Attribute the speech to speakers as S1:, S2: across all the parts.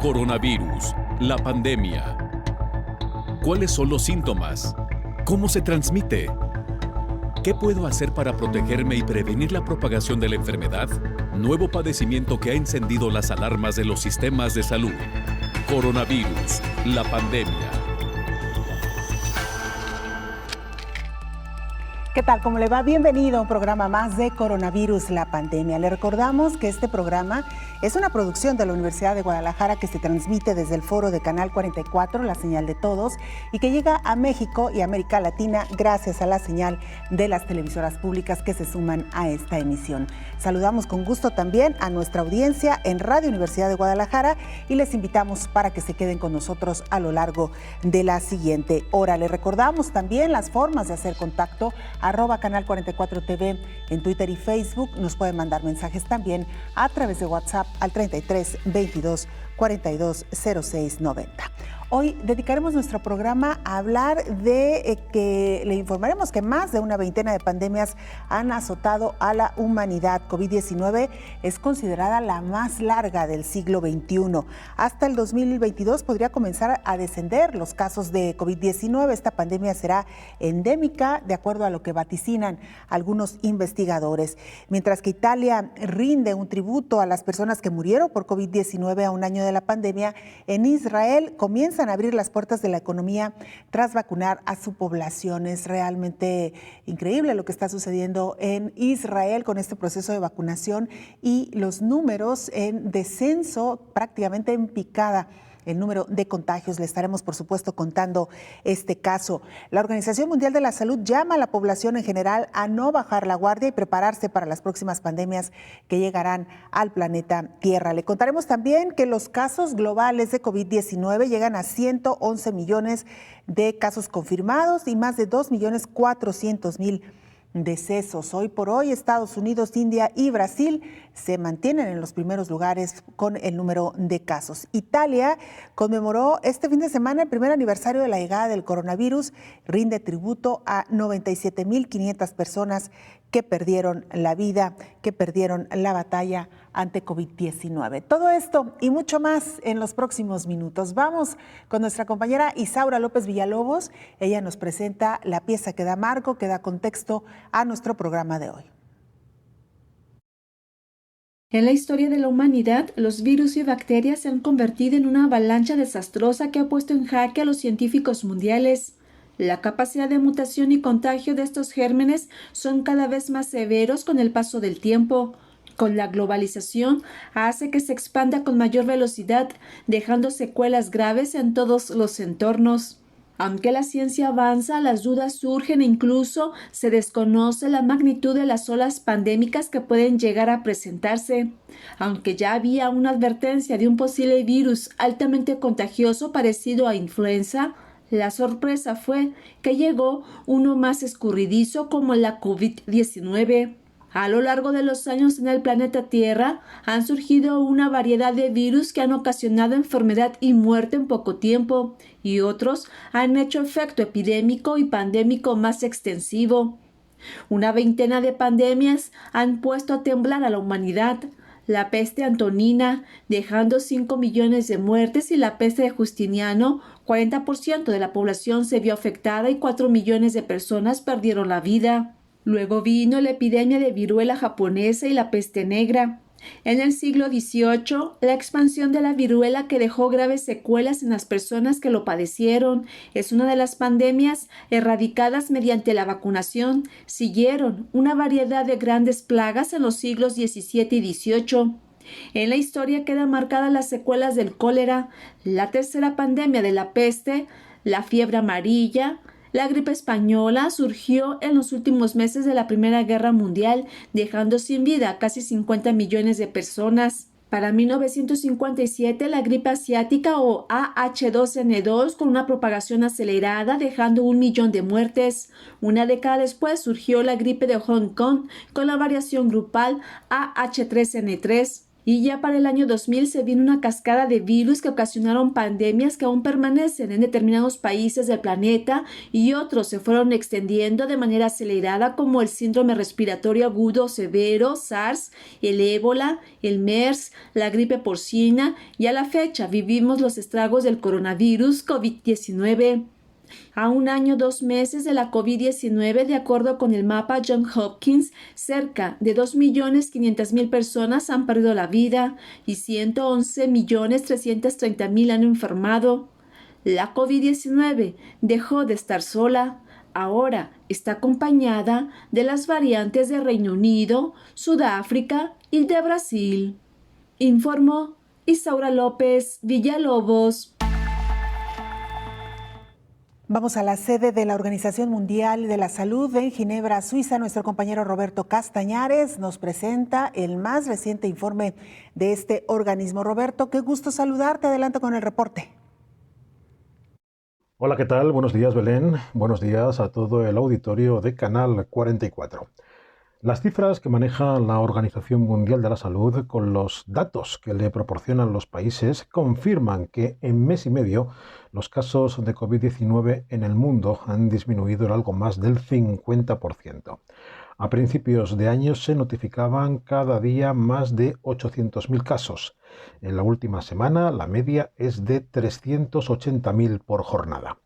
S1: Coronavirus, la pandemia. ¿Cuáles son los síntomas? ¿Cómo se transmite? ¿Qué puedo hacer para protegerme y prevenir la propagación de la enfermedad? Nuevo padecimiento que ha encendido las alarmas de los sistemas de salud. Coronavirus, la pandemia.
S2: ¿Qué tal? ¿Cómo le va? Bienvenido a un programa más de Coronavirus, la pandemia. Le recordamos que este programa es una producción de la Universidad de Guadalajara que se transmite desde el foro de Canal 44, la señal de todos, y que llega a México y América Latina gracias a la señal de las televisoras públicas que se suman a esta emisión. Saludamos con gusto también a nuestra audiencia en Radio Universidad de Guadalajara y les invitamos para que se queden con nosotros a lo largo de la siguiente hora. Le recordamos también las formas de hacer contacto @Canal 44 TV en Twitter y Facebook. Nos pueden mandar mensajes también a través de WhatsApp al 33 22 42 06 90. Hoy dedicaremos nuestro programa a hablar de que le informaremos que más de una veintena de pandemias han azotado a la humanidad. COVID-19 es considerada la más larga del siglo XXI. Hasta el 2022 podría comenzar a descender los casos de COVID-19. Esta pandemia será endémica, de acuerdo a lo que vaticinan algunos investigadores. Mientras que Italia rinde un tributo a las personas que murieron por COVID-19 a un año de la pandemia, en Israel comienzan a abrir las puertas de la economía tras vacunar a su población. Es realmente increíble lo que está sucediendo en Israel con este proceso de vacunación y los números en descenso, prácticamente en picada. El número de contagios, le estaremos por supuesto contando este caso. La Organización Mundial de la Salud llama a la población en general a no bajar la guardia y prepararse para las próximas pandemias que llegarán al planeta Tierra. Le contaremos también que los casos globales de COVID-19 llegan a 111 millones de casos confirmados y más de 2.400.000 decesos. Hoy por hoy, Estados Unidos, India y Brasil se mantienen en los primeros lugares con el número de casos. Italia conmemoró este fin de semana el primer aniversario de la llegada del coronavirus, rinde tributo a 97.500 personas que perdieron la vida, que perdieron la batalla ante COVID-19. Todo esto y mucho más en los próximos minutos. Vamos con nuestra compañera Isaura López Villalobos. Ella nos presenta la pieza que da marco, que da contexto a nuestro programa de hoy.
S3: En la historia de la humanidad, los virus y bacterias se han convertido en una avalancha desastrosa que ha puesto en jaque a los científicos mundiales. La capacidad de mutación y contagio de estos gérmenes son cada vez más severos con el paso del tiempo. Con la globalización hace que se expanda con mayor velocidad, dejando secuelas graves en todos los entornos. Aunque la ciencia avanza, las dudas surgen e incluso se desconoce la magnitud de las olas pandémicas que pueden llegar a presentarse. Aunque ya había una advertencia de un posible virus altamente contagioso parecido a influenza, la sorpresa fue que llegó uno más escurridizo como la COVID-19. A lo largo de los años en el planeta Tierra han surgido una variedad de virus que han ocasionado enfermedad y muerte en poco tiempo, y otros han hecho efecto epidémico y pandémico más extensivo. Una veintena de pandemias han puesto a temblar a la humanidad. La peste antonina, dejando 5 millones de muertes, y la peste de Justiniano, 40% de la población se vio afectada y 4 millones de personas perdieron la vida. Luego vino la epidemia de viruela japonesa y la peste negra. En el siglo XVIII, la expansión de la viruela, que dejó graves secuelas en las personas que lo padecieron, es una de las pandemias erradicadas mediante la vacunación. Siguieron una variedad de grandes plagas en los siglos XVII y XVIII. En la historia quedan marcadas las secuelas del cólera, la tercera pandemia de la peste, la fiebre amarilla. La gripe española surgió en los últimos meses de la Primera Guerra Mundial, dejando sin vida a casi 50 millones de personas. Para 1957, la gripe asiática o AH2N2 con una propagación acelerada, dejando 1 millón de muertes. Una década después surgió la gripe de Hong Kong con la variación grupal AH3N3. Y ya para el año 2000 se vino una cascada de virus que ocasionaron pandemias que aún permanecen en determinados países del planeta y otros se fueron extendiendo de manera acelerada como el síndrome respiratorio agudo severo, SARS, el ébola, el MERS, la gripe porcina y a la fecha vivimos los estragos del coronavirus COVID-19. A un año, 2 meses de la COVID-19, de acuerdo con el mapa Johns Hopkins, cerca de 2.500.000 personas han perdido la vida y 111.330.000 han enfermado. La COVID-19 dejó de estar sola. Ahora está acompañada de las variantes de Reino Unido, Sudáfrica y de Brasil. Informó Isaura López Villalobos.
S2: Vamos a la sede de la Organización Mundial de la Salud en Ginebra, Suiza. Nuestro compañero Roberto Castañares nos presenta el más reciente informe de este organismo. Roberto, qué gusto saludarte. Adelante con el reporte.
S4: Hola, ¿qué tal? Buenos días, Belén. Buenos días a todo el auditorio de Canal 44. Las cifras que maneja la Organización Mundial de la Salud con los datos que le proporcionan los países confirman que en mes y medio los casos de COVID-19 en el mundo han disminuido en algo más del 50%. A principios de año se notificaban cada día más de 800.000 casos. En la última semana la media es de 380.000 por jornada.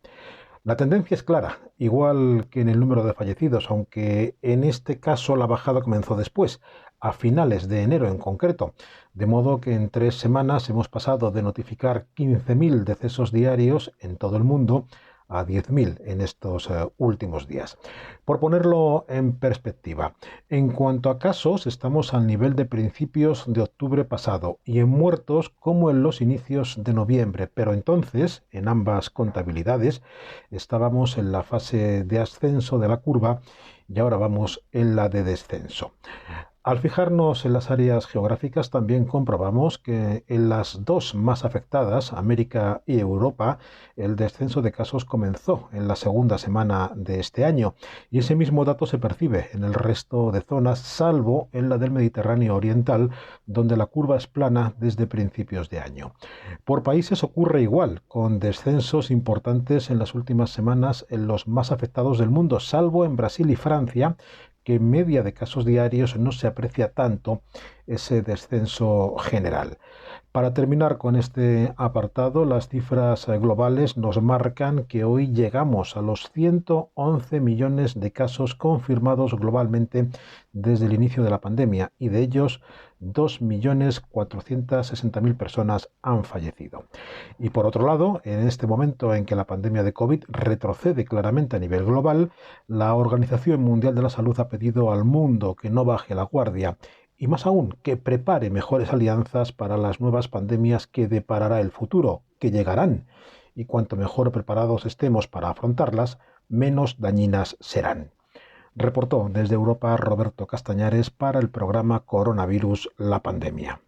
S4: La tendencia es clara, igual que en el número de fallecidos, aunque en este caso la bajada comenzó después, a finales de enero en concreto, de modo que en 3 semanas hemos pasado de notificar 15.000 decesos diarios en todo el mundo a 10.000 en estos últimos días. Por ponerlo en perspectiva, en cuanto a casos, estamos al nivel de principios de octubre pasado y en muertos como en los inicios de noviembre, pero entonces, en ambas contabilidades, estábamos en la fase de ascenso de la curva y ahora vamos en la de descenso. Al fijarnos en las áreas geográficas también comprobamos que en las dos más afectadas, América y Europa, el descenso de casos comenzó en la segunda semana de este año y ese mismo dato se percibe en el resto de zonas, salvo en la del Mediterráneo Oriental, donde la curva es plana desde principios de año. Por países ocurre igual, con descensos importantes en las últimas semanas en los más afectados del mundo, salvo en Brasil y Francia, que en media de casos diarios no se aprecia tanto ese descenso general. Para terminar con este apartado, las cifras globales nos marcan que hoy llegamos a los 111 millones de casos confirmados globalmente desde el inicio de la pandemia y de ellos 2.460.000 personas han fallecido. Y por otro lado, en este momento en que la pandemia de COVID retrocede claramente a nivel global, la Organización Mundial de la Salud ha pedido al mundo que no baje la guardia y más aún, que prepare mejores alianzas para las nuevas pandemias que deparará el futuro, que llegarán, y cuanto mejor preparados estemos para afrontarlas, menos dañinas serán. Reportó desde Europa Roberto Castañares para el programa Coronavirus, la pandemia.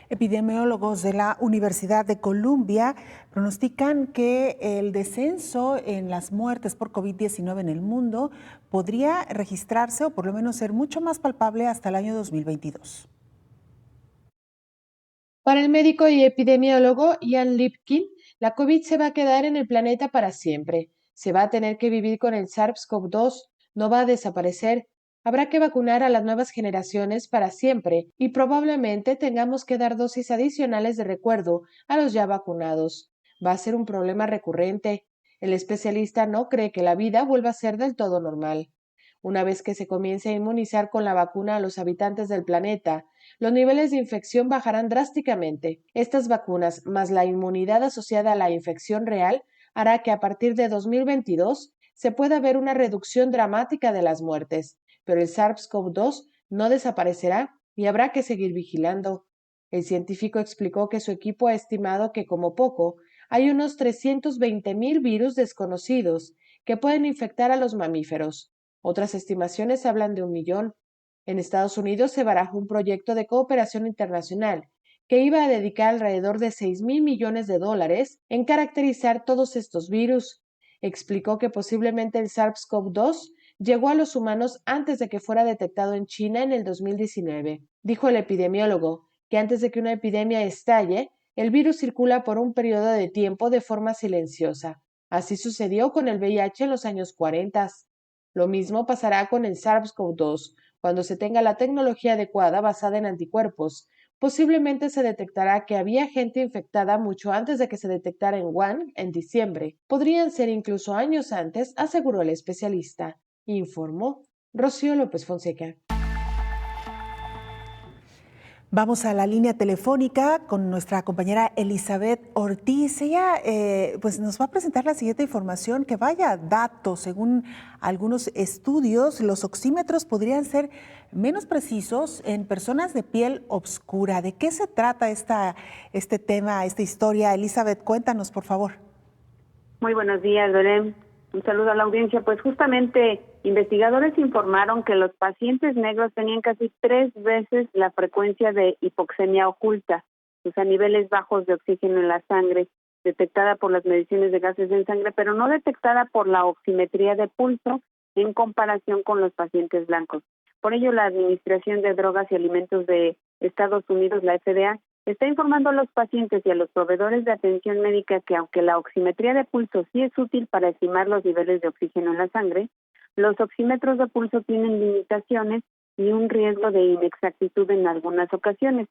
S2: Epidemiólogos de la Universidad de Columbia pronostican que el descenso en las muertes por COVID-19 en el mundo podría registrarse o por lo menos ser mucho más palpable hasta el año 2022.
S5: Para el médico y epidemiólogo Ian Lipkin, la COVID se va a quedar en el planeta para siempre. Se va a tener que vivir con el SARS-CoV-2, no va a desaparecer. Habrá que vacunar a las nuevas generaciones para siempre y probablemente tengamos que dar dosis adicionales de recuerdo a los ya vacunados. Va a ser un problema recurrente. El especialista no cree que la vida vuelva a ser del todo normal. Una vez que se comience a inmunizar con la vacuna a los habitantes del planeta, los niveles de infección bajarán drásticamente. Estas vacunas, más la inmunidad asociada a la infección real, hará que a partir de 2022 se pueda ver una reducción dramática de las muertes, pero el SARS-CoV-2 no desaparecerá y habrá que seguir vigilando. El científico explicó que su equipo ha estimado que como poco hay unos 320.000 virus desconocidos que pueden infectar a los mamíferos. Otras estimaciones hablan de 1 millón. En Estados Unidos se barajó un proyecto de cooperación internacional que iba a dedicar alrededor de $6.000 millones en caracterizar todos estos virus. Explicó que posiblemente el SARS-CoV-2 llegó a los humanos antes de que fuera detectado en China en el 2019. Dijo el epidemiólogo que antes de que una epidemia estalle, el virus circula por un periodo de tiempo de forma silenciosa. Así sucedió con el VIH en los años 40. Lo mismo pasará con el SARS-CoV-2. Cuando se tenga la tecnología adecuada basada en anticuerpos, posiblemente se detectará que había gente infectada mucho antes de que se detectara en Wuhan en diciembre. Podrían ser incluso años antes, aseguró el especialista. Informó Rocío López Fonseca.
S2: Vamos a la línea telefónica con nuestra compañera Elizabeth Ortiz. Ella pues nos va a presentar la siguiente información, que vaya datos. Según algunos estudios, los oxímetros podrían ser menos precisos en personas de piel oscura. ¿De qué se trata este tema, esta historia? Elizabeth, cuéntanos, por favor.
S6: Muy buenos días, Belén. Un saludo a la audiencia. Pues justamente investigadores informaron que los pacientes negros tenían casi 3 veces la frecuencia de hipoxemia oculta, o sea, niveles bajos de oxígeno en la sangre, detectada por las mediciones de gases en sangre, pero no detectada por la oximetría de pulso en comparación con los pacientes blancos. Por ello, la Administración de Drogas y Alimentos de Estados Unidos, la FDA, está informando a los pacientes y a los proveedores de atención médica que aunque la oximetría de pulso sí es útil para estimar los niveles de oxígeno en la sangre, los oxímetros de pulso tienen limitaciones y un riesgo de inexactitud en algunas ocasiones.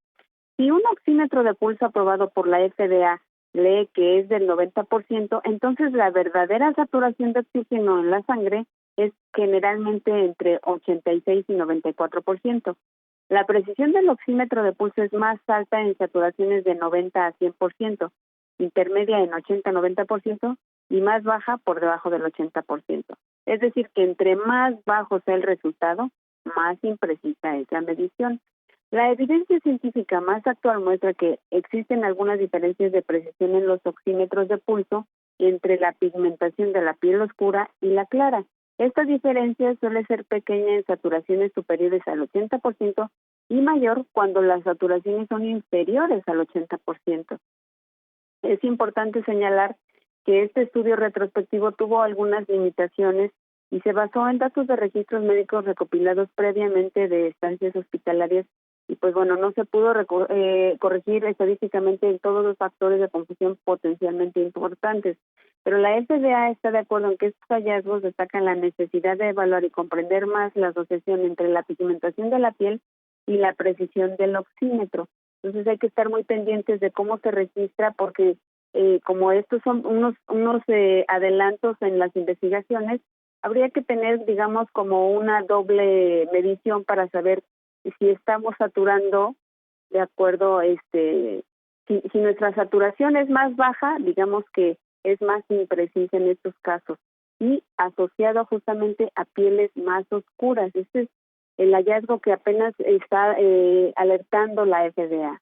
S6: Si un oxímetro de pulso aprobado por la FDA lee que es del 90%, entonces la verdadera saturación de oxígeno en la sangre es generalmente entre 86 y 94%. La precisión del oxímetro de pulso es más alta en saturaciones de 90 a 100%, intermedia en 80 a 90% y más baja por debajo del 80%. Es decir, que entre más bajo sea el resultado, más imprecisa es la medición. La evidencia científica más actual muestra que existen algunas diferencias de precisión en los oxímetros de pulso entre la pigmentación de la piel oscura y la clara. Esta diferencia suele ser pequeña en saturaciones superiores al 80% y mayor cuando las saturaciones son inferiores al 80%. Es importante señalar que este estudio retrospectivo tuvo algunas limitaciones y se basó en datos de registros médicos recopilados previamente de estancias hospitalarias y pues bueno, no se pudo corregir estadísticamente en todos los factores de confusión potencialmente importantes. Pero la FDA está de acuerdo en que estos hallazgos destacan la necesidad de evaluar y comprender más la asociación entre la pigmentación de la piel y la precisión del oxímetro. Entonces hay que estar muy pendientes de cómo se registra porque como estos son unos adelantos en las investigaciones, habría que tener, digamos, como una doble medición para saber si estamos saturando de acuerdo, si nuestra saturación es más baja, digamos que es más imprecisa en estos casos y asociado justamente a pieles más oscuras. Este es el hallazgo que apenas está alertando la FDA.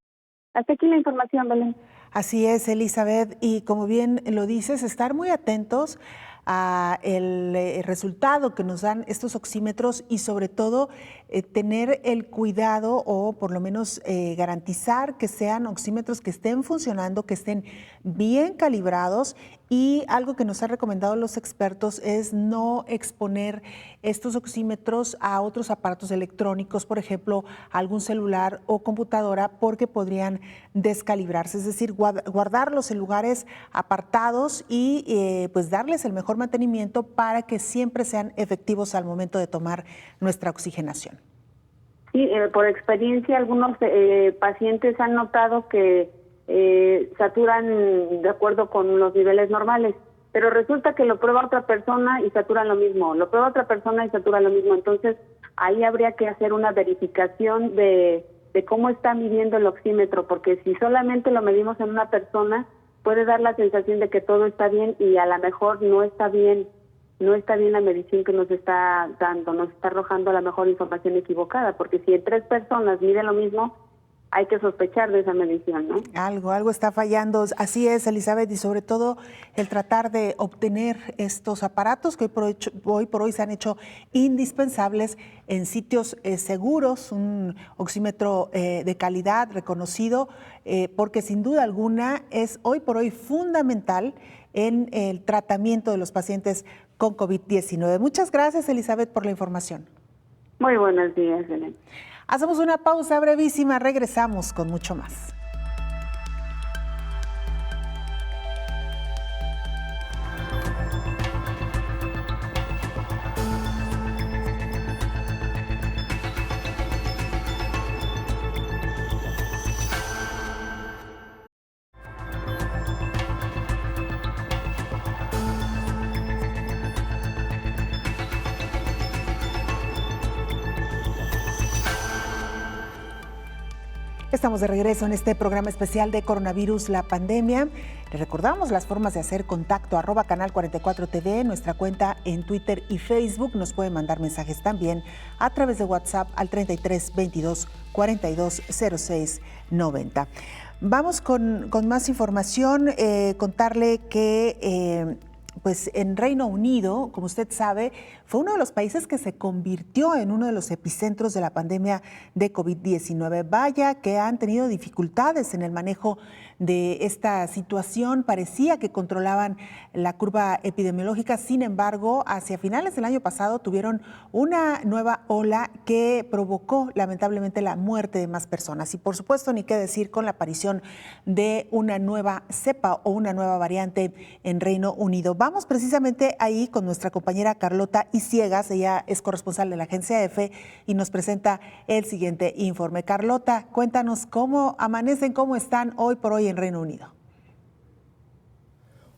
S6: Hasta aquí la información, Belén.
S2: Así es, Elizabeth, y como bien lo dices, estar muy atentos a el resultado que nos dan estos oxímetros y sobre todo tener el cuidado o por lo menos garantizar que sean oxímetros que estén funcionando, que estén bien calibrados, y algo que nos han recomendado los expertos es no exponer estos oxímetros a otros aparatos electrónicos, por ejemplo, algún celular o computadora, porque podrían descalibrarse, es decir, guardarlos en lugares apartados y pues darles el mejor mantenimiento para que siempre sean efectivos al momento de tomar nuestra oxigenación.
S6: Sí, por experiencia algunos pacientes han notado que saturan de acuerdo con los niveles normales, pero resulta que lo prueba otra persona y saturan lo mismo, lo prueba otra persona y saturan lo mismo. Entonces ahí habría que hacer una verificación de cómo está midiendo el oxímetro, porque si solamente lo medimos en una persona, puede dar la sensación de que todo está bien y a lo mejor no está bien la medición que nos está dando, nos está arrojando a lo mejor información equivocada, porque si en 3 personas mide lo mismo, hay que sospechar de esa medición, ¿no?
S2: Algo está fallando. Así es, Elizabeth, y sobre todo el tratar de obtener estos aparatos que hoy por hoy se han hecho indispensables en sitios seguros, un oxímetro de calidad reconocido, porque sin duda alguna es hoy por hoy fundamental en el tratamiento de los pacientes con COVID-19. Muchas gracias, Elizabeth, por la información.
S6: Muy buenos días, Belén.
S2: Hacemos una pausa brevísima, regresamos con mucho más. Estamos de regreso en este programa especial de coronavirus, la pandemia. Les recordamos las formas de hacer contacto, @canal 44 TV, nuestra cuenta en Twitter y Facebook. Nos pueden mandar mensajes también a través de WhatsApp al 33 22 42 06 90. Vamos con más información, contarle que pues en Reino Unido, como usted sabe, fue uno de los países que se convirtió en uno de los epicentros de la pandemia de COVID-19. Vaya que han tenido dificultades en el manejo de esta situación. Parecía que controlaban la curva epidemiológica. Sin embargo, hacia finales del año pasado tuvieron una nueva ola que provocó lamentablemente la muerte de más personas. Y por supuesto, ni qué decir con la aparición de una nueva cepa o una nueva variante en Reino Unido. Vamos precisamente ahí con nuestra compañera Carlota Isiegas. Ella es corresponsal de la agencia EFE y nos presenta el siguiente informe. Carlota, cuéntanos cómo amanecen, cómo están hoy por hoy en Reino Unido.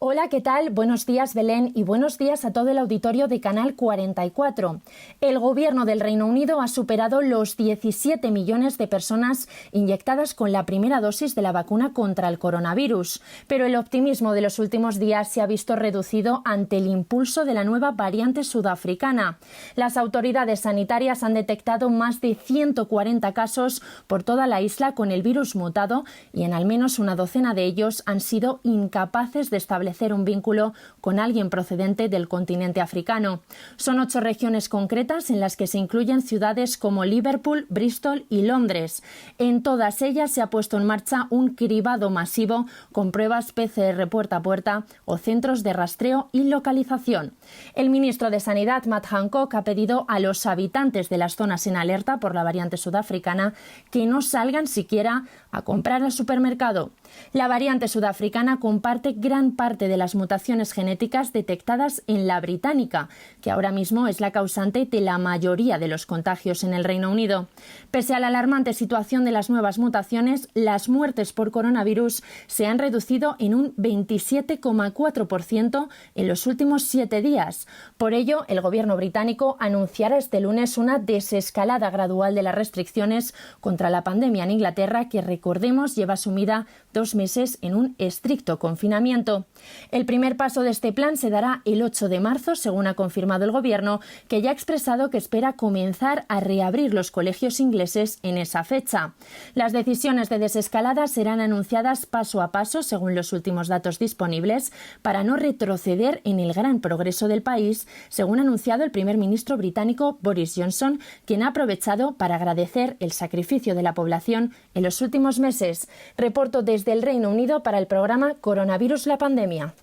S7: Hola, ¿qué tal? Buenos días, Belén, y buenos días a todo el auditorio de Canal 44. El gobierno del Reino Unido ha superado los 17 millones de personas inyectadas con la primera dosis de la vacuna contra el coronavirus, pero el optimismo de los últimos días se ha visto reducido ante el impulso de la nueva variante sudafricana. Las autoridades sanitarias han detectado más de 140 casos por toda la isla con el virus mutado y en al menos una docena de ellos han sido incapaces de establecer un vínculo con alguien procedente del continente africano. Son 8 regiones concretas en las que se incluyen ciudades como Liverpool, Bristol y Londres. En todas ellas se ha puesto en marcha un cribado masivo con pruebas PCR puerta a puerta o centros de rastreo y localización. El ministro de Sanidad, Matt Hancock, ha pedido a los habitantes de las zonas en alerta por la variante sudafricana que no salgan siquiera a comprar al supermercado. La variante sudafricana comparte gran parte de las mutaciones genéticas detectadas en la británica, que ahora mismo es la causante de la mayoría de los contagios en el Reino Unido. Pese a la alarmante situación de las nuevas mutaciones, las muertes por coronavirus se han reducido en un 27,4% en los últimos 7 días. Por ello, el gobierno británico anunciará este lunes una desescalada gradual de las restricciones contra la pandemia en Inglaterra, que recordemos lleva sumida 2 meses en un estricto confinamiento. El primer paso de este plan se dará el 8 de marzo, según ha confirmado el gobierno, que ya ha expresado que espera comenzar a reabrir los colegios ingleses en esa fecha. Las decisiones de desescalada serán anunciadas paso a paso, según los últimos datos disponibles, para no retroceder en el gran progreso del país, según ha anunciado el primer ministro británico Boris Johnson, quien ha aprovechado para agradecer el sacrificio de la población en los últimos meses. Reporto desde el Reino Unido para el programa Coronavirus, la pandemia.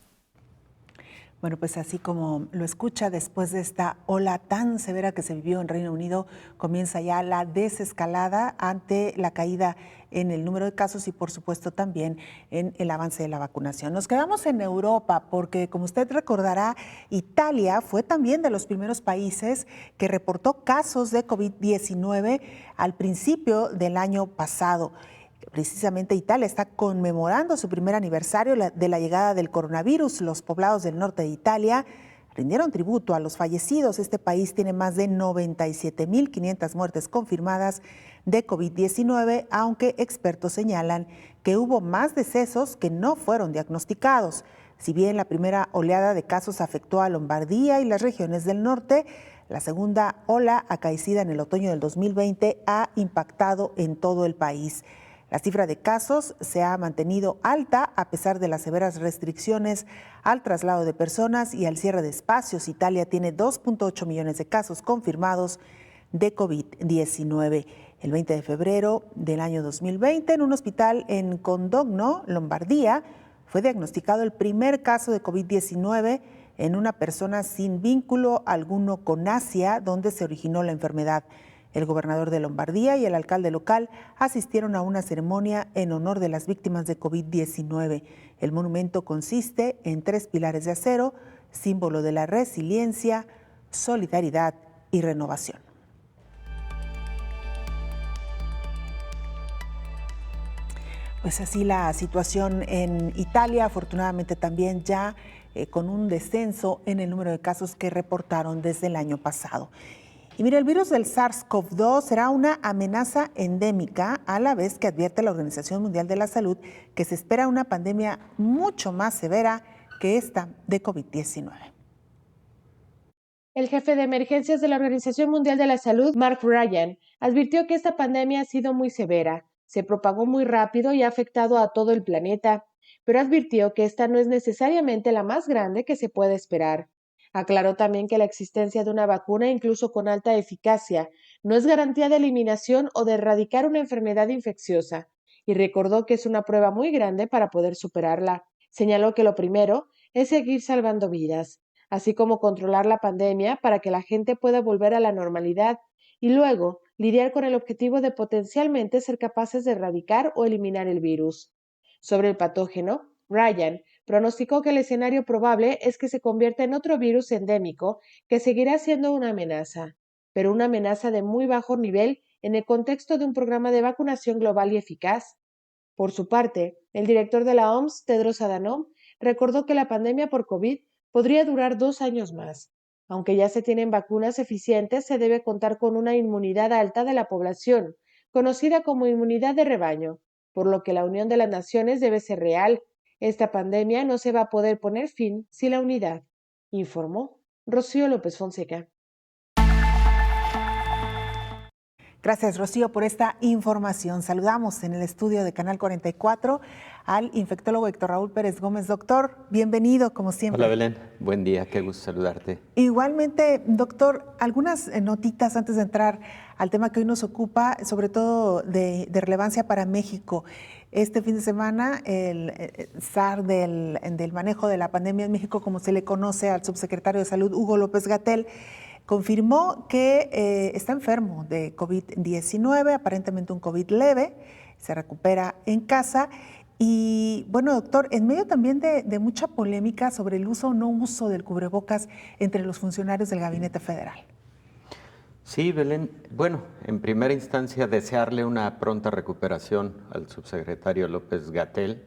S2: Bueno, pues así como lo escucha, después de esta ola tan severa que se vivió en Reino Unido, comienza ya la desescalada ante la caída en el número de casos y por supuesto también en el avance de la vacunación. Nos quedamos en Europa porque, como usted recordará, Italia fue también de los primeros países que reportó casos de COVID-19 al principio del año pasado. Precisamente Italia está conmemorando su primer aniversario de la llegada del coronavirus. Los poblados del norte de Italia rindieron tributo a los fallecidos. Este país tiene más de 97.500 muertes confirmadas de COVID-19, aunque expertos señalan que hubo más decesos que no fueron diagnosticados. Si bien la primera oleada de casos afectó a Lombardía y las regiones del norte, la segunda ola, acaecida en el otoño del 2020, ha impactado en todo el país. La cifra de casos se ha mantenido alta a pesar de las severas restricciones al traslado de personas y al cierre de espacios. Italia tiene 2.8 millones de casos confirmados de COVID-19. El 20 de febrero del año 2020, en un hospital en Condogno, Lombardía, fue diagnosticado el primer caso de COVID-19 en una persona sin vínculo alguno con Asia, donde se originó la enfermedad. El gobernador de Lombardía y el alcalde local asistieron a una ceremonia en honor de las víctimas de COVID-19. El monumento consiste en 3 pilares de acero, símbolo de la resiliencia, solidaridad y renovación. Pues así la situación en Italia, afortunadamente también ya con un descenso en el número de casos que reportaron desde el año pasado. Y mira, el virus del SARS-CoV-2 será una amenaza endémica, a la vez que advierte la Organización Mundial de la Salud que se espera una pandemia mucho más severa que esta de COVID-19.
S5: El jefe de emergencias de la Organización Mundial de la Salud, Mark Ryan, advirtió que esta pandemia ha sido muy severa, se propagó muy rápido y ha afectado a todo el planeta, pero advirtió que esta no es necesariamente la más grande que se puede esperar. Aclaró también que la existencia de una vacuna, incluso con alta eficacia, no es garantía de eliminación o de erradicar una enfermedad infecciosa, y recordó que es una prueba muy grande para poder superarla. Señaló que lo primero es seguir salvando vidas, así como controlar la pandemia para que la gente pueda volver a la normalidad, y luego lidiar con el objetivo de potencialmente ser capaces de erradicar o eliminar el virus. Sobre el patógeno, Ryan pronosticó que el escenario probable es que se convierta en otro virus endémico que seguirá siendo una amenaza, pero una amenaza de muy bajo nivel en el contexto de un programa de vacunación global y eficaz. Por su parte, el director de la OMS, Tedros Adhanom, recordó que la pandemia por COVID podría durar 2 años más. Aunque ya se tienen vacunas eficientes, se debe contar con una inmunidad alta de la población, conocida como inmunidad de rebaño, por lo que la unión de las naciones debe ser real. Esta pandemia no se va a poder poner fin sin la unidad, informó Rocío López Fonseca.
S2: Gracias, Rocío, por esta información. Saludamos en el estudio de Canal 44 al infectólogo Héctor Raúl Pérez Gómez. Doctor, bienvenido, como siempre.
S8: Hola, Belén. Buen día, qué gusto saludarte.
S2: Igualmente, doctor, algunas notitas antes de entrar al tema que hoy nos ocupa, sobre todo de relevancia para México. Este fin de semana, el SAR del manejo de la pandemia en México, como se le conoce al subsecretario de Salud, Hugo López-Gatell, confirmó que está enfermo de COVID-19, aparentemente un COVID leve, se recupera en casa. Y bueno, doctor, en medio también de mucha polémica sobre el uso o no uso del cubrebocas entre los funcionarios del Gabinete Federal.
S8: Sí, Belén. Bueno, en primera instancia, desearle una pronta recuperación al subsecretario López-Gatell.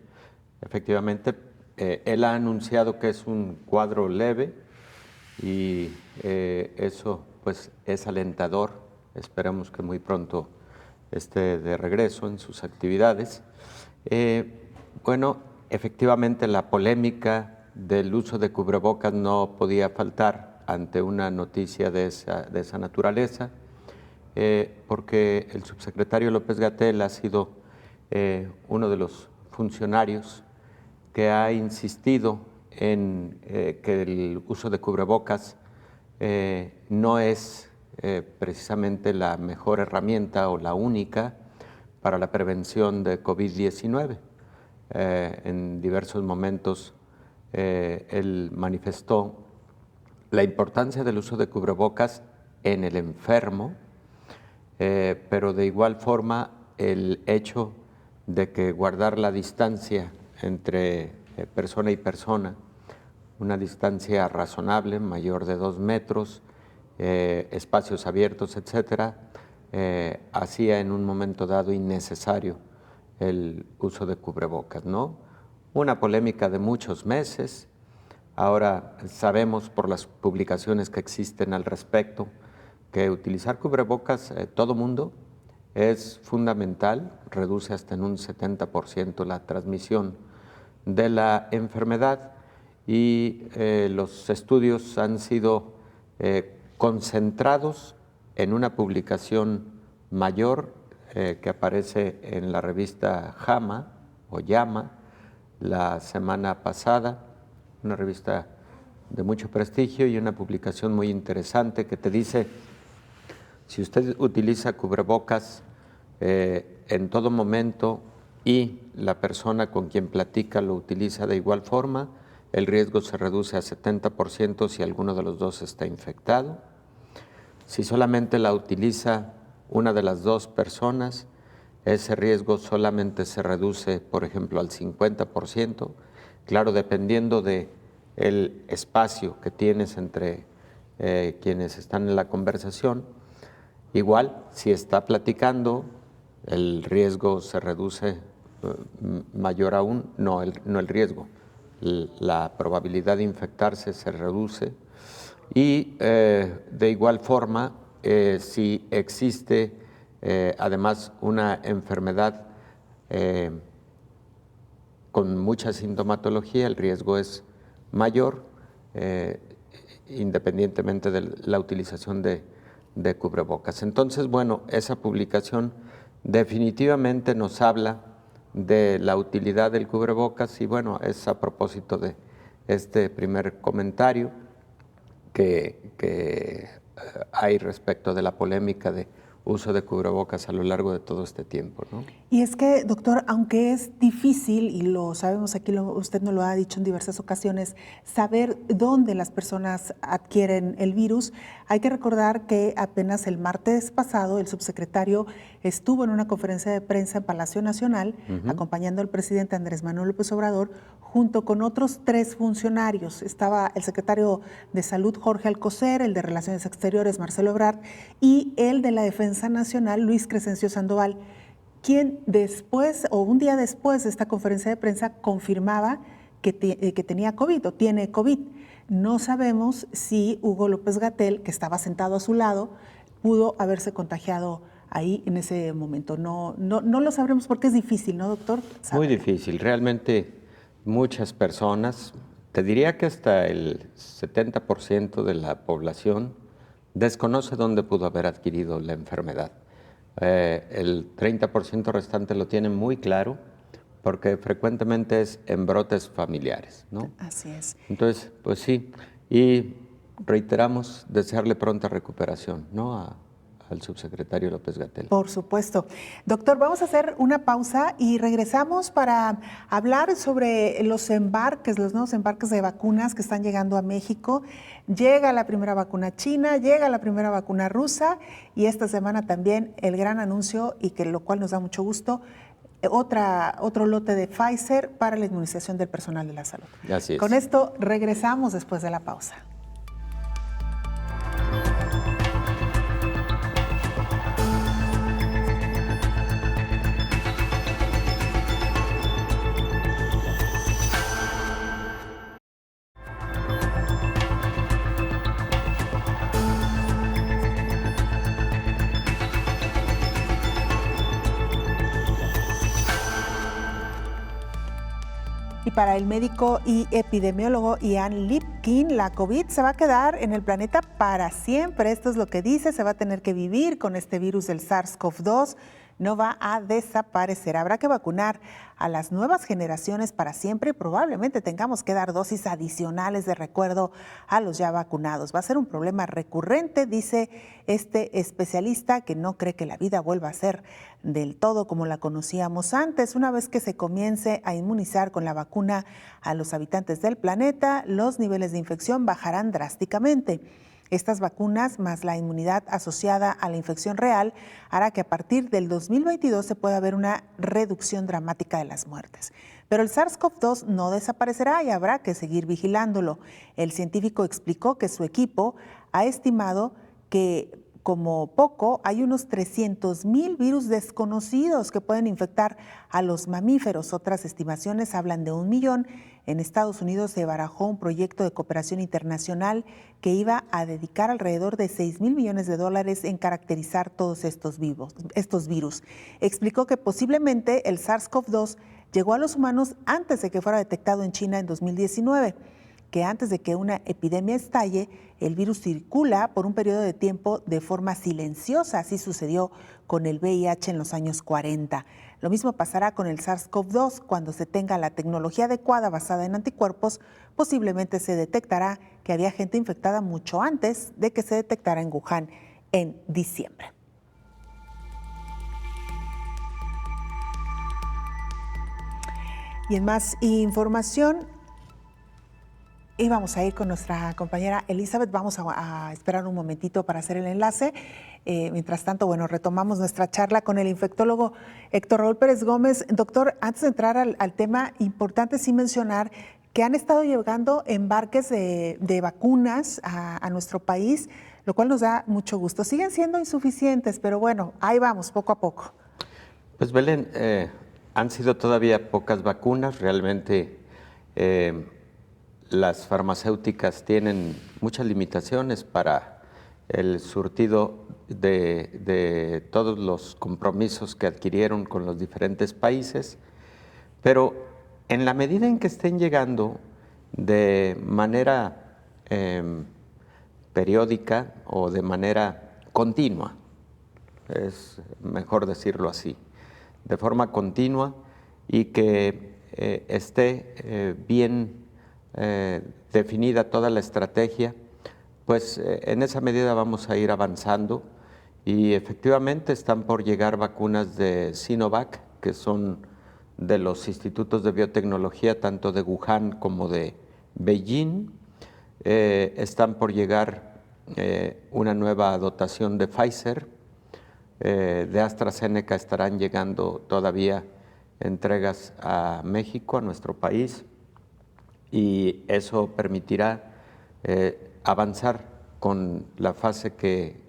S8: Efectivamente, él ha anunciado que es un cuadro leve y eso pues es alentador. Esperamos que muy pronto esté de regreso en sus actividades. Bueno, efectivamente la polémica del uso de cubrebocas no podía faltar ante una noticia de esa naturaleza, porque el subsecretario López-Gatell ha sido uno de los funcionarios que ha insistido en que el uso de cubrebocas no es precisamente la mejor herramienta o la única para la prevención de COVID-19. En diversos momentos él manifestó la importancia del uso de cubrebocas en el enfermo, pero de igual forma el hecho de que guardar la distancia entre persona y persona, una distancia razonable, mayor de 2 metros, espacios abiertos, etcétera, hacía en un momento dado innecesario el uso de cubrebocas, ¿no? Una polémica de muchos meses. Ahora sabemos por las publicaciones que existen al respecto que utilizar cubrebocas todo mundo es fundamental, reduce hasta en un 70% la transmisión de la enfermedad y los estudios han sido concentrados en una publicación mayor que aparece en la revista JAMA o Llama la semana pasada, una revista de mucho prestigio y una publicación muy interesante que te dice, si usted utiliza cubrebocas en todo momento y la persona con quien platica lo utiliza de igual forma, el riesgo se reduce a 70% si alguno de los dos está infectado. Si solamente la utiliza una de las dos personas, ese riesgo solamente se reduce, por ejemplo, al 50%, claro, dependiendo del espacio que tienes entre quienes están en la conversación. Igual, si está platicando, el riesgo se reduce mayor aún, no el riesgo, la probabilidad de infectarse se reduce. Y de igual forma, si existe además una enfermedad con mucha sintomatología, el riesgo es mayor, independientemente de la utilización de cubrebocas. Entonces, bueno, esa publicación definitivamente nos habla de la utilidad del cubrebocas y bueno, es a propósito de este primer comentario que hay respecto de la polémica de uso de cubrebocas a lo largo de todo este tiempo, ¿no?
S2: Y es que, doctor, aunque es difícil, y lo sabemos aquí, usted nos lo ha dicho en diversas ocasiones, saber dónde las personas adquieren el virus, hay que recordar que apenas el martes pasado el subsecretario estuvo en una conferencia de prensa en Palacio Nacional, acompañando al presidente Andrés Manuel López Obrador, junto con otros 3 funcionarios. Estaba el secretario de Salud, Jorge Alcocer, el de Relaciones Exteriores, Marcelo Ebrard, y el de la Defensa Nacional, Luis Crescencio Sandoval, quien después, o un día después de esta conferencia de prensa, confirmaba que tenía COVID o tiene COVID. No sabemos si Hugo López-Gatell, que estaba sentado a su lado, pudo haberse contagiado ahí en ese momento. No lo sabremos porque es difícil, ¿no, doctor?
S8: Muy difícil. Realmente muchas personas, te diría que hasta el 70% de la población desconoce dónde pudo haber adquirido la enfermedad. El 30% restante lo tiene muy claro porque frecuentemente es en brotes familiares, ¿no?
S2: Así es.
S8: Entonces, pues sí, y reiteramos desearle pronta recuperación, ¿no? Al subsecretario López-Gatell.
S2: Por supuesto. Doctor, vamos a hacer una pausa y regresamos para hablar sobre los nuevos embarques de vacunas que están llegando a México. Llega la primera vacuna china, llega la primera vacuna rusa y esta semana también el gran anuncio, y que lo cual nos da mucho gusto, otro lote de Pfizer para la inmunización del personal de la salud.
S8: Así es.
S2: Con esto regresamos después de la pausa. Y para el médico y epidemiólogo Ian Lipkin, la COVID se va a quedar en el planeta para siempre. Esto es lo que dice, se va a tener que vivir con este virus del SARS-CoV-2. No va a desaparecer. Habrá que vacunar a las nuevas generaciones para siempre y probablemente tengamos que dar dosis adicionales de recuerdo a los ya vacunados. Va a ser un problema recurrente, dice este especialista, que no cree que la vida vuelva a ser del todo como la conocíamos antes. Una vez que se comience a inmunizar con la vacuna a los habitantes del planeta, los niveles de infección bajarán drásticamente. Estas vacunas, más la inmunidad asociada a la infección real, hará que a partir del 2022 se pueda ver una reducción dramática de las muertes. Pero el SARS-CoV-2 no desaparecerá y habrá que seguir vigilándolo. El científico explicó que su equipo ha estimado que como poco hay unos 300,000 virus desconocidos que pueden infectar a los mamíferos. Otras estimaciones hablan de 1 millón. En Estados Unidos se barajó un proyecto de cooperación internacional que iba a dedicar alrededor de $6,000 millones en caracterizar todos estos virus. Explicó que posiblemente el SARS-CoV-2 llegó a los humanos antes de que fuera detectado en China en 2019. que antes de que una epidemia estalle, el virus circula por un periodo de tiempo de forma silenciosa. Así sucedió con el VIH en los años 40. Lo mismo pasará con el SARS-CoV-2. Cuando se tenga la tecnología adecuada basada en anticuerpos, posiblemente se detectará que había gente infectada mucho antes de que se detectara en Wuhan en diciembre. Y en más información, y vamos a ir con nuestra compañera Elizabeth. Vamos a esperar un momentito para hacer el enlace. Mientras tanto, bueno, retomamos nuestra charla con el infectólogo Héctor Raúl Pérez Gómez. Doctor, antes de entrar al tema, importante sí mencionar que han estado llegando embarques de vacunas a nuestro país, lo cual nos da mucho gusto. Siguen siendo insuficientes, pero bueno, ahí vamos, poco a poco.
S8: Pues Belén, han sido todavía pocas vacunas. Realmente las farmacéuticas tienen muchas limitaciones para el surtido de todos los compromisos que adquirieron con los diferentes países, pero en la medida en que estén llegando de manera periódica o de manera continua, es mejor decirlo así, de forma continua y que esté bien definida toda la estrategia, pues en esa medida vamos a ir avanzando y efectivamente están por llegar vacunas de Sinovac, que son de los institutos de biotecnología tanto de Wuhan como de Beijing. Están por llegar una nueva dotación de Pfizer. De AstraZeneca estarán llegando todavía entregas a México, a nuestro país, y eso permitirá avanzar con la fase que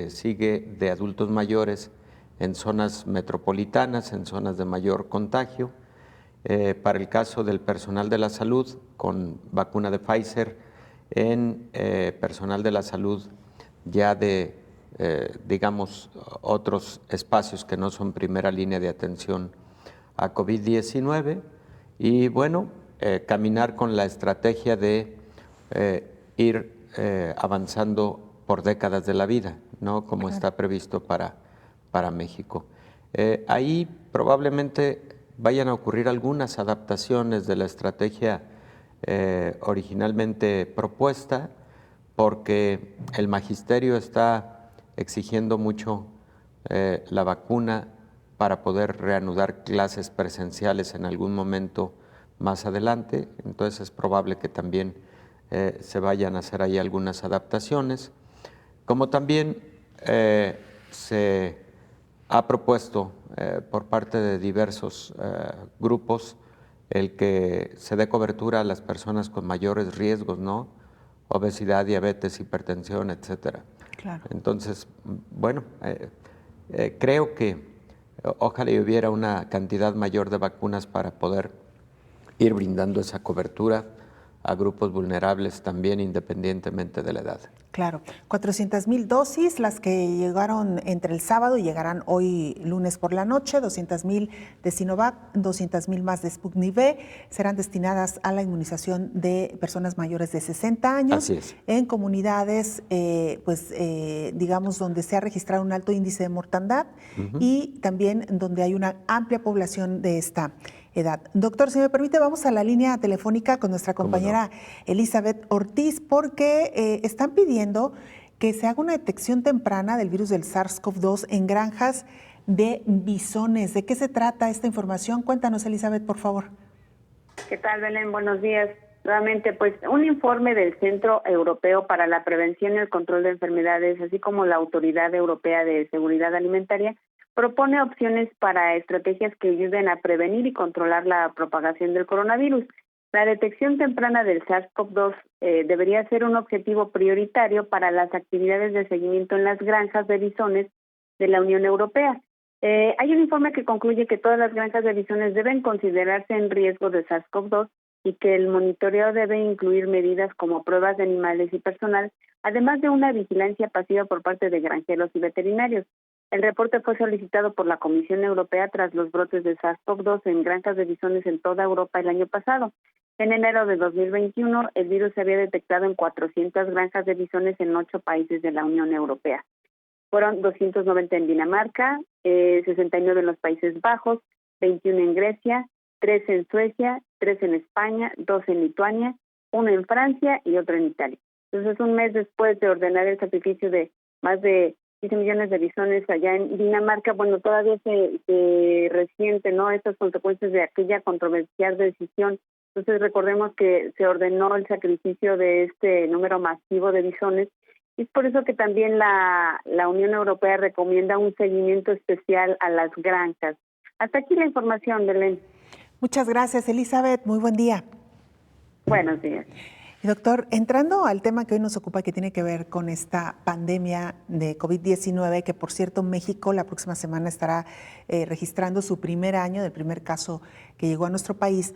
S8: sigue de adultos mayores en zonas metropolitanas, en zonas de mayor contagio. Para el caso del personal de la salud, con vacuna de Pfizer, en personal de la salud ya de, digamos, otros espacios que no son primera línea de atención a COVID-19. Y bueno, caminar con la estrategia de ir avanzando por décadas de la vida, ¿no? Como claro, está previsto para México. Ahí probablemente vayan a ocurrir algunas adaptaciones de la estrategia originalmente propuesta, porque el magisterio está exigiendo mucho la vacuna para poder reanudar clases presenciales en algún momento más adelante. Entonces es probable que también se vayan a hacer ahí algunas adaptaciones, como también se ha propuesto por parte de diversos grupos el que se dé cobertura a las personas con mayores riesgos, ¿no? Obesidad, diabetes, hipertensión, etcétera.
S2: Claro.
S8: Entonces, bueno, creo que ojalá hubiera una cantidad mayor de vacunas para poder ir brindando esa cobertura a grupos vulnerables también, independientemente de la edad.
S2: Claro, 400,000 dosis, las que llegaron entre el sábado y llegarán hoy lunes por la noche, 200,000 de Sinovac, 200,000 más de Sputnik V, serán destinadas a la inmunización de personas mayores de 60 años.
S8: Así es.
S2: En comunidades, digamos, donde se ha registrado un alto índice de mortandad y también donde hay una amplia población de esta edad. Doctor, si me permite, vamos a la línea telefónica con nuestra compañera Elizabeth Ortiz, porque están pidiendo que se haga una detección temprana del virus del SARS-CoV-2 en granjas de bisones. ¿De qué se trata esta información? Cuéntanos, Elizabeth, por favor.
S6: ¿Qué tal, Belén? Buenos días. Nuevamente, pues un informe del Centro Europeo para la Prevención y el Control de Enfermedades, así como la Autoridad Europea de Seguridad Alimentaria, propone opciones para estrategias que ayuden a prevenir y controlar la propagación del coronavirus. La detección temprana del SARS-CoV-2 debería ser un objetivo prioritario para las actividades de seguimiento en las granjas de bisones de la Unión Europea. Hay un informe que concluye que todas las granjas de bisones deben considerarse en riesgo de SARS-CoV-2 y que el monitoreo debe incluir medidas como pruebas de animales y personal, además de una vigilancia pasiva por parte de granjeros y veterinarios. El reporte fue solicitado por la Comisión Europea tras los brotes de SARS-CoV-2 en granjas de bisones en toda Europa el año pasado. En enero de 2021, el virus se había detectado en 400 granjas de bisones en 8 países de la Unión Europea. Fueron 290 en Dinamarca, 69 en los Países Bajos, 21 en Grecia, 3 en Suecia, 3 en España, 2 en Lituania, 1 en Francia y otro en Italia. Entonces, un mes después de ordenar el sacrificio de más de 15 millones de bisones allá en Dinamarca, bueno, todavía se resiente, ¿no?, estas consecuencias de aquella controversial decisión. Entonces, recordemos que se ordenó el sacrificio de este número masivo de bisones. Es por eso que también la Unión Europea recomienda un seguimiento especial a las granjas. Hasta aquí la información, Belén.
S2: Muchas gracias, Elizabeth. Muy buen día.
S6: Buenos días.
S2: Y doctor, entrando al tema que hoy nos ocupa, que tiene que ver con esta pandemia de COVID-19, que por cierto México la próxima semana estará registrando su primer año del primer caso que llegó a nuestro país.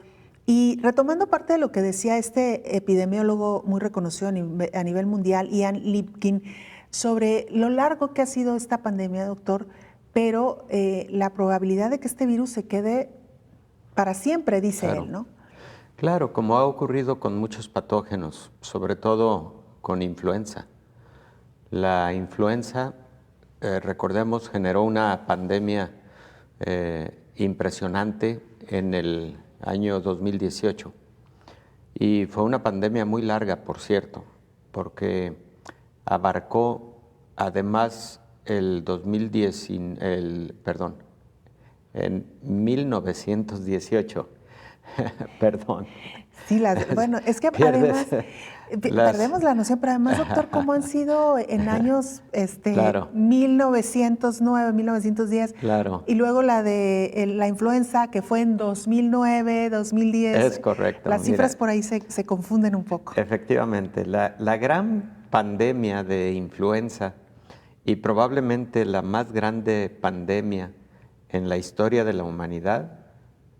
S2: Y retomando parte de lo que decía este epidemiólogo muy reconocido a nivel mundial, Ian Lipkin, sobre lo largo que ha sido esta pandemia, doctor, pero la probabilidad de que este virus se quede para siempre, dice él, ¿no?
S8: Claro, como ha ocurrido con muchos patógenos, sobre todo con influenza. La influenza, recordemos, generó una pandemia impresionante en el año 2018. Y fue una pandemia muy larga, por cierto, porque abarcó además en 1918. Perdón.
S2: Sí, bueno, es que además perdemos la noción, pero además, doctor, ¿cómo han sido en años
S8: claro.
S2: 1909, 1910?
S8: Claro.
S2: Y luego la de la influenza, que fue en 2009, 2010.
S8: Es correcto.
S2: Las cifras por ahí se confunden un poco.
S8: Efectivamente, la gran pandemia de influenza y probablemente la más grande pandemia en la historia de la humanidad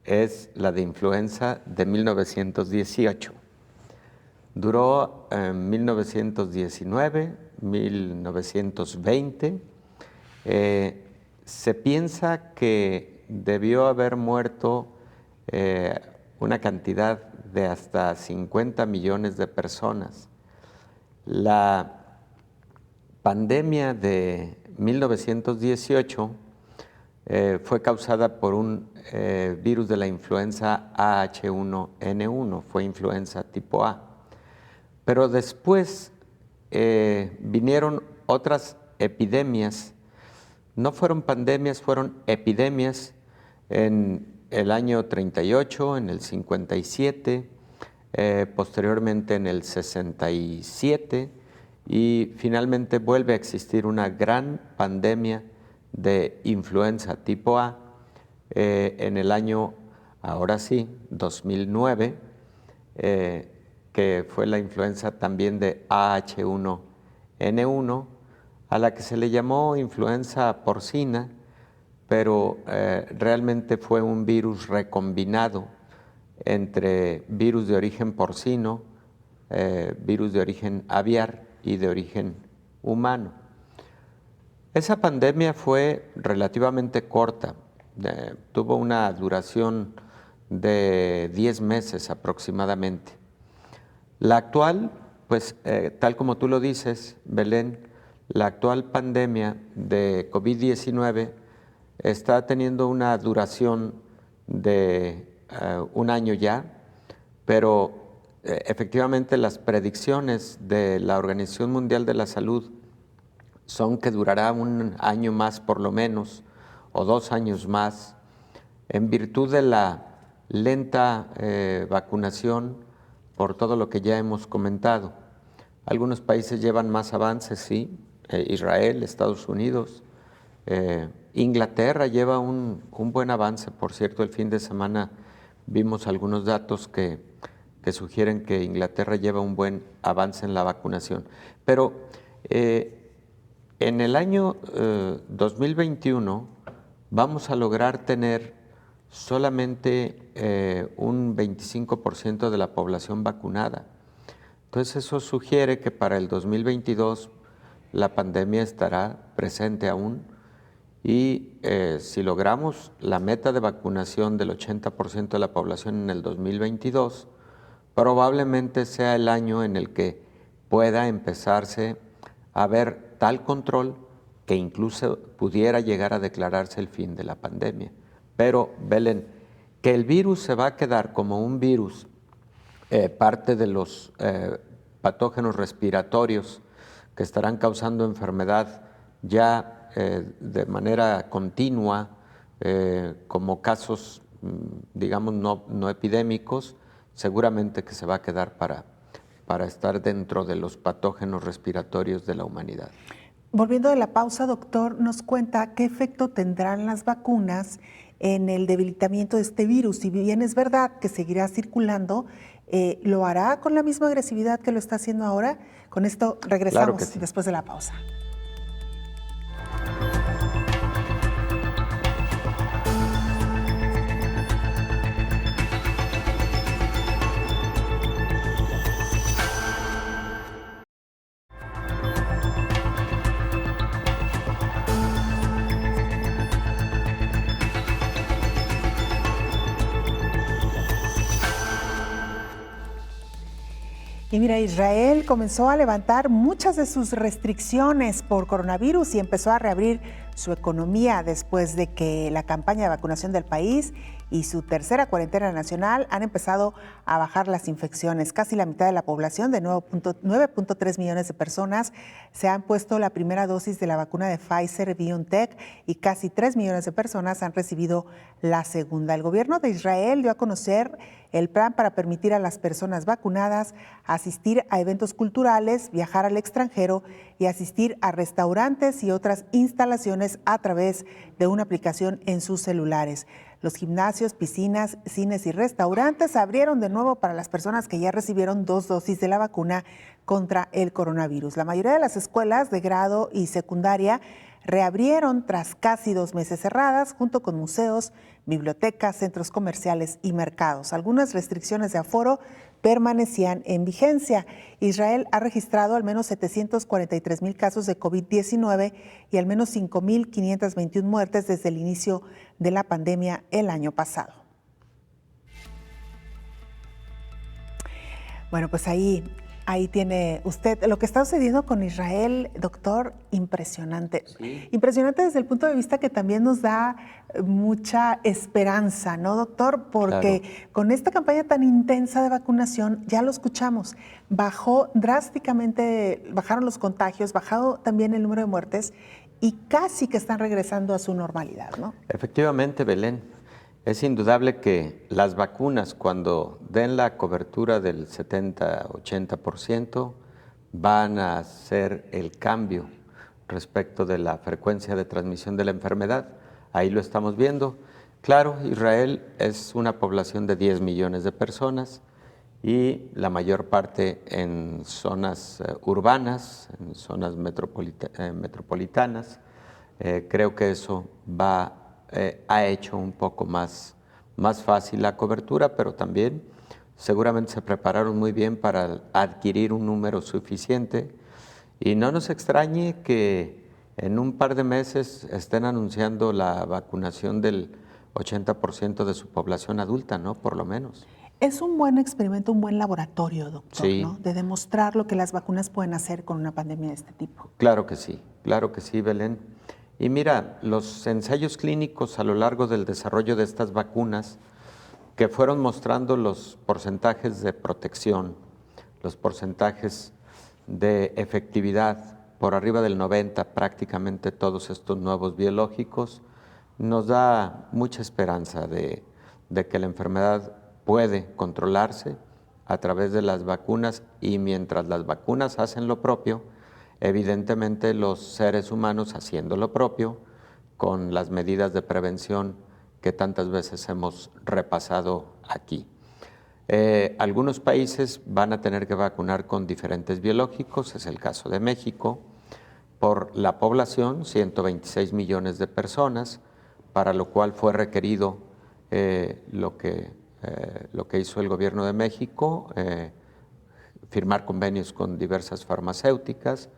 S8: es la de influenza de 1918. Duró 1919, 1920. Se piensa que debió haber muerto una cantidad de hasta 50 millones de personas. La pandemia de 1918 fue causada por un virus de la influenza AH1N1, fue influenza tipo A. Pero después vinieron otras epidemias, no fueron pandemias, fueron epidemias en el año 38, en el 57, posteriormente en el 67 y finalmente vuelve a existir una gran pandemia de influenza tipo A en el año, ahora sí, 2009, que fue la influenza también de AH1N1, a la que se le llamó influenza porcina, pero realmente fue un virus recombinado entre virus de origen porcino, virus de origen aviar y de origen humano. Esa pandemia fue relativamente corta, tuvo una duración de 10 meses aproximadamente. La actual, pues tal como tú lo dices, Belén, la actual pandemia de COVID-19 está teniendo una duración de un año ya, pero efectivamente las predicciones de la Organización Mundial de la Salud son que durará un año más por lo menos, o 2 años más, en virtud de la lenta vacunación por todo lo que ya hemos comentado. Algunos países llevan más avances, sí, Israel, Estados Unidos, Inglaterra lleva un buen avance. Por cierto, el fin de semana vimos algunos datos que sugieren que Inglaterra lleva un buen avance en la vacunación. Pero en el año 2021 vamos a lograr tener solamente un 25% de la población vacunada. Entonces eso sugiere que para el 2022 la pandemia estará presente aún y si logramos la meta de vacunación del 80% de la población en el 2022, probablemente sea el año en el que pueda empezarse a ver tal control que incluso pudiera llegar a declararse el fin de la pandemia. Pero, Belén, que el virus se va a quedar como un virus, parte de los patógenos respiratorios que estarán causando enfermedad ya de manera continua, como casos, digamos, no epidémicos, seguramente que se va a quedar para estar dentro de los patógenos respiratorios de la humanidad.
S2: Volviendo de la pausa, doctor, nos cuenta qué efecto tendrán las vacunas en el debilitamiento de este virus. Si bien es verdad que seguirá circulando, ¿lo hará con la misma agresividad que lo está haciendo ahora? Con esto regresamos
S8: Claro que sí.
S2: Después de la pausa. Y mira, Israel comenzó a levantar muchas de sus restricciones por coronavirus y empezó a reabrir su economía después de que la campaña de vacunación del país y su tercera cuarentena nacional han empezado a bajar las infecciones. Casi la mitad de la población, de 9.3 millones de personas, se han puesto la primera dosis de la vacuna de Pfizer-BioNTech y casi 3 millones de personas han recibido la segunda. El gobierno de Israel dio a conocer el plan para permitir a las personas vacunadas asistir a eventos culturales, viajar al extranjero y asistir a restaurantes y otras instalaciones a través de una aplicación en sus celulares. Los gimnasios, piscinas, cines y restaurantes abrieron de nuevo para las personas que ya recibieron 2 dosis de la vacuna contra el coronavirus. La mayoría de las escuelas de grado y secundaria reabrieron tras casi 2 meses cerradas, junto con museos, bibliotecas, centros comerciales y mercados. Algunas restricciones de aforo permanecían en vigencia. Israel ha registrado al menos 743,000 casos de COVID-19 y al menos 5,521 muertes desde el inicio de la pandemia el año pasado. Bueno, pues ahí tiene usted lo que está sucediendo con Israel, doctor, impresionante. Sí. Impresionante desde el punto de vista que también nos da mucha esperanza, ¿no, doctor? Porque claro, con esta campaña tan intensa de vacunación, ya lo escuchamos, bajó drásticamente, bajaron los contagios, bajó también el número de muertes y casi que están regresando a su normalidad, ¿no?
S8: Efectivamente, Belén. Es indudable que las vacunas, cuando den la cobertura del 70-80%, van a hacer el cambio respecto de la frecuencia de transmisión de la enfermedad. Ahí lo estamos viendo. Claro, Israel es una población de 10 millones de personas y la mayor parte en zonas urbanas, en zonas metropolitanas. Creo que eso ha hecho un poco más fácil la cobertura, pero también seguramente se prepararon muy bien para adquirir un número suficiente y no nos extrañe que en un par de meses estén anunciando la vacunación del 80% de su población adulta, ¿no? Por lo menos.
S2: Es un buen experimento, un buen laboratorio, doctor,
S8: sí,
S2: ¿no? De demostrar lo que las vacunas pueden hacer con una pandemia de este tipo.
S8: Claro que sí, Belén. Y mira, los ensayos clínicos a lo largo del desarrollo de estas vacunas que fueron mostrando los porcentajes de protección, los porcentajes de efectividad por arriba del 90%, prácticamente todos estos nuevos biológicos, nos da mucha esperanza de que la enfermedad puede controlarse a través de las vacunas y mientras las vacunas hacen lo propio, evidentemente los seres humanos haciendo lo propio con las medidas de prevención que tantas veces hemos repasado aquí. Algunos países van a tener que vacunar con diferentes biológicos, es el caso de México, por la población, 126 millones de personas, para lo cual fue requerido lo que hizo el gobierno de México, firmar convenios con diversas farmacéuticas,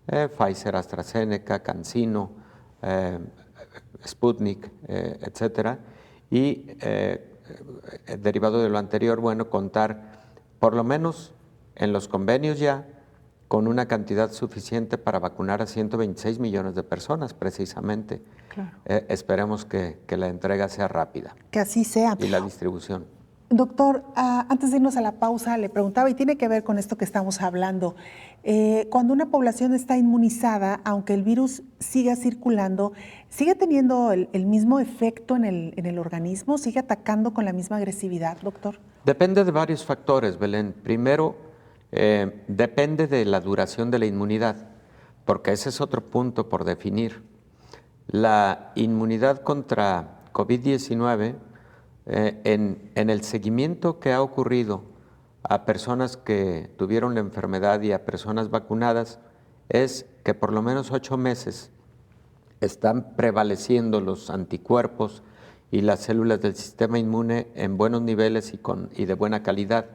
S8: Pfizer, AstraZeneca, CanSino, Sputnik, etcétera, y derivado de lo anterior, bueno, contar por lo menos en los convenios ya, con una cantidad suficiente para vacunar a 126 millones de personas, precisamente.
S2: Claro.
S8: Esperemos que la entrega sea rápida.
S2: Que así sea.
S8: Y la distribución.
S2: Doctor, antes de irnos a la pausa, le preguntaba, y tiene que ver con esto que estamos hablando, cuando una población está inmunizada, aunque el virus siga circulando, ¿sigue teniendo el mismo efecto en el organismo? ¿Sigue atacando con la misma agresividad, doctor?
S8: Depende de varios factores, Belén. Primero, depende de la duración de la inmunidad, porque ese es otro punto por definir. La inmunidad contra COVID-19, en el seguimiento que ha ocurrido a personas que tuvieron la enfermedad y a personas vacunadas, es que por lo menos 8 meses están prevaleciendo los anticuerpos y las células del sistema inmune en buenos niveles y de buena calidad.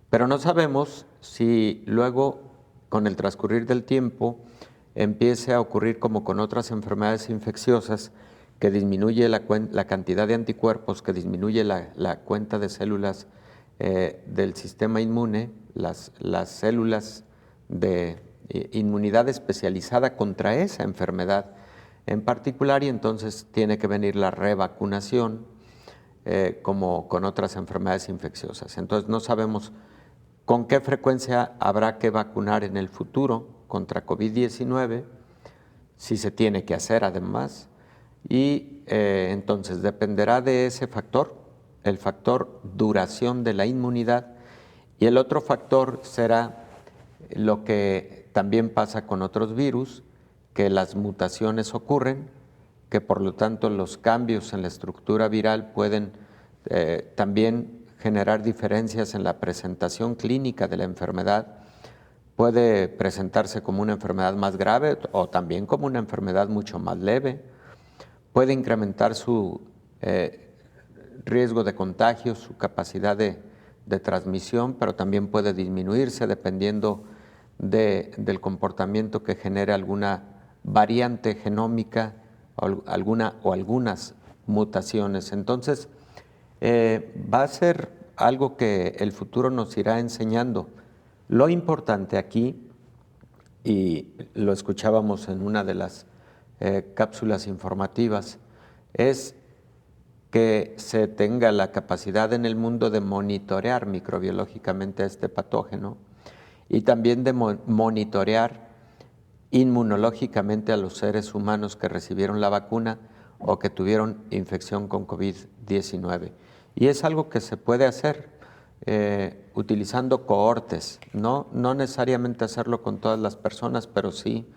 S8: Pero no sabemos si luego, con el transcurrir del tiempo, empiece a ocurrir como con otras enfermedades infecciosas, que disminuye la cantidad de anticuerpos, que disminuye la cuenta de células del sistema inmune, las células de inmunidad especializada contra esa enfermedad en particular, y entonces tiene que venir la revacunación como con otras enfermedades infecciosas. Entonces no sabemos con qué frecuencia habrá que vacunar en el futuro contra COVID-19, si se tiene que hacer además, y entonces dependerá de ese factor, el factor duración de la inmunidad, y el otro factor será lo que también pasa con otros virus, que las mutaciones ocurren, que por lo tanto los cambios en la estructura viral pueden también generar diferencias en la presentación clínica de la enfermedad. Puede presentarse como una enfermedad más grave o también como una enfermedad mucho más leve. Puede incrementar su riesgo de contagio, su capacidad de transmisión, pero también puede disminuirse dependiendo del comportamiento que genere alguna variante genómica o algunas mutaciones. Entonces, va a ser algo que el futuro nos irá enseñando. Lo importante aquí, y lo escuchábamos en una de las cápsulas informativas, es que se tenga la capacidad en el mundo de monitorear microbiológicamente a este patógeno y también de monitorear inmunológicamente a los seres humanos que recibieron la vacuna o que tuvieron infección con COVID-19. Y es algo que se puede hacer utilizando cohortes, no necesariamente hacerlo con todas las personas, pero sí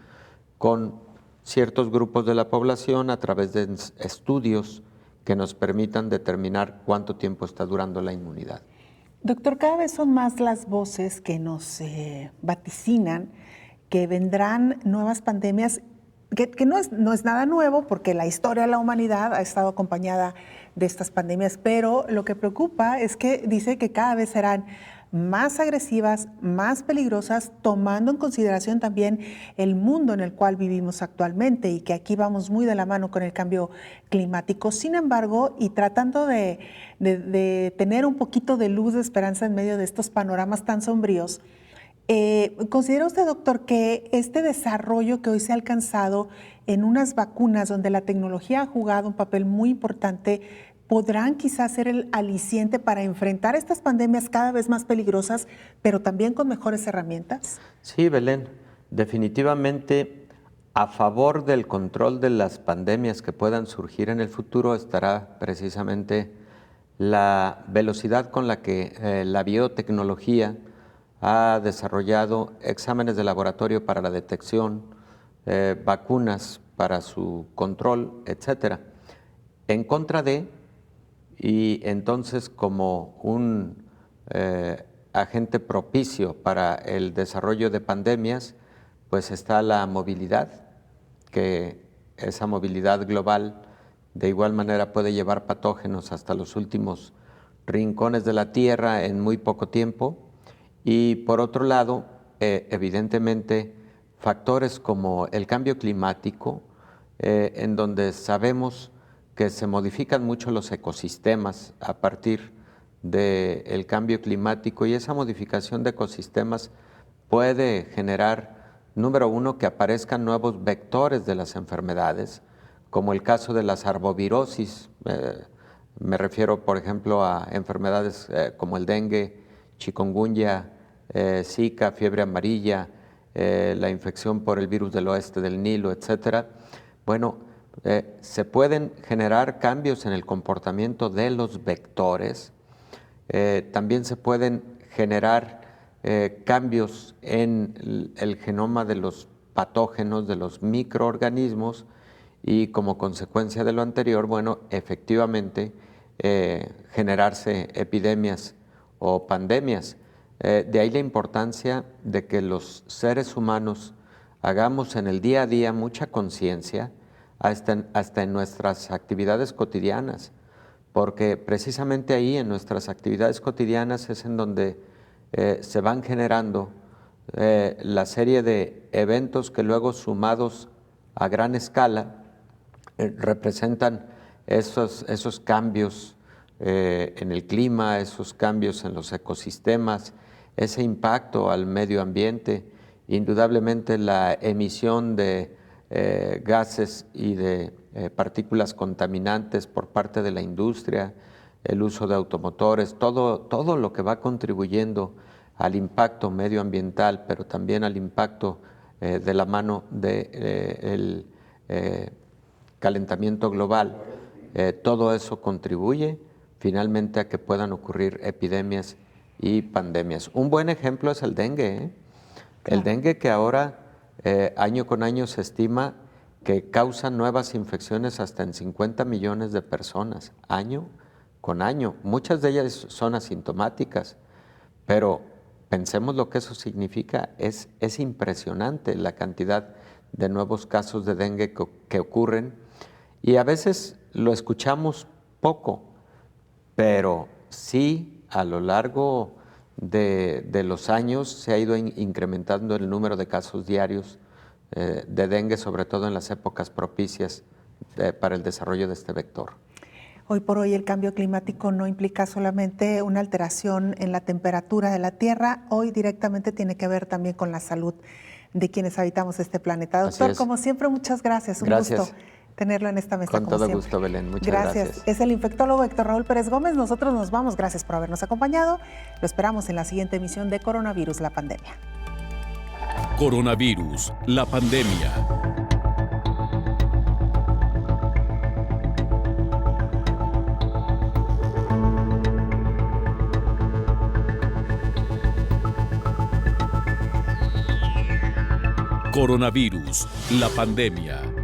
S8: con ciertos grupos de la población a través de estudios que nos permitan determinar cuánto tiempo está durando la inmunidad.
S2: Doctor, cada vez son más las voces que nos vaticinan que vendrán nuevas pandemias, que no es nada nuevo, porque la historia de la humanidad ha estado acompañada de estas pandemias, pero lo que preocupa es que dice que cada vez serán más agresivas, más peligrosas, tomando en consideración también el mundo en el cual vivimos actualmente y que aquí vamos muy de la mano con el cambio climático. Sin embargo, y tratando de tener un poquito de luz de esperanza en medio de estos panoramas tan sombríos, ¿considera usted, doctor, que este desarrollo que hoy se ha alcanzado en unas vacunas donde la tecnología ha jugado un papel muy importante podrán quizás ser el aliciente para enfrentar estas pandemias cada vez más peligrosas, pero también con mejores herramientas?
S8: Sí, Belén, definitivamente a favor del control de las pandemias que puedan surgir en el futuro estará precisamente la velocidad con la que la biotecnología ha desarrollado exámenes de laboratorio para la detección, vacunas para su control, etcétera. En contra de, y entonces como un agente propicio para el desarrollo de pandemias, pues está la movilidad, que esa movilidad global de igual manera puede llevar patógenos hasta los últimos rincones de la Tierra en muy poco tiempo. Y por otro lado, evidentemente, factores como el cambio climático, en donde sabemos que se modifican mucho los ecosistemas a partir del cambio climático, y esa modificación de ecosistemas puede generar, número uno, que aparezcan nuevos vectores de las enfermedades, como el caso de las arbovirosis. Me refiero, por ejemplo, a enfermedades como el dengue, chikungunya, Zika, fiebre amarilla, la infección por el virus del oeste del Nilo, etcétera. Bueno, se pueden generar cambios en el comportamiento de los vectores. También se pueden generar cambios en el genoma de los patógenos, de los microorganismos, y como consecuencia de lo anterior, bueno, efectivamente generarse epidemias o pandemias. De ahí la importancia de que los seres humanos hagamos en el día a día mucha conciencia, hasta en nuestras actividades cotidianas, porque precisamente ahí, en nuestras actividades cotidianas, es en donde se van generando la serie de eventos que luego, sumados a gran escala, representan esos cambios en el clima, esos cambios en los ecosistemas, ese impacto al medio ambiente, indudablemente la emisión de gases y de partículas contaminantes por parte de la industria, el uso de automotores, todo lo que va contribuyendo al impacto medioambiental, pero también al impacto de la mano del calentamiento global. Todo eso contribuye finalmente a que puedan ocurrir epidemias y pandemias. Un buen ejemplo es el dengue. El dengue, que ahora año con año se estima que causa nuevas infecciones hasta en 50 millones de personas, año con año. Muchas de ellas son asintomáticas, pero pensemos lo que eso significa. Es impresionante la cantidad de nuevos casos de dengue que ocurren, y a veces lo escuchamos poco, pero sí, a lo largo de los años se ha ido incrementando el número de casos diarios de dengue, sobre todo en las épocas propicias para el desarrollo de este vector.
S2: Hoy por hoy el cambio climático no implica solamente una alteración en la temperatura de la Tierra, hoy directamente tiene que ver también con la salud de quienes habitamos este planeta. Doctor, como siempre, muchas gracias. Un gusto tenerlo en esta mesa.
S8: Con todo gusto, Belén. Muchas gracias.
S2: Es el infectólogo Héctor Raúl Pérez Gómez. Nosotros nos vamos. Gracias por habernos acompañado. Lo esperamos en la siguiente emisión de Coronavirus, la pandemia.
S1: Coronavirus, la pandemia. Coronavirus, la pandemia.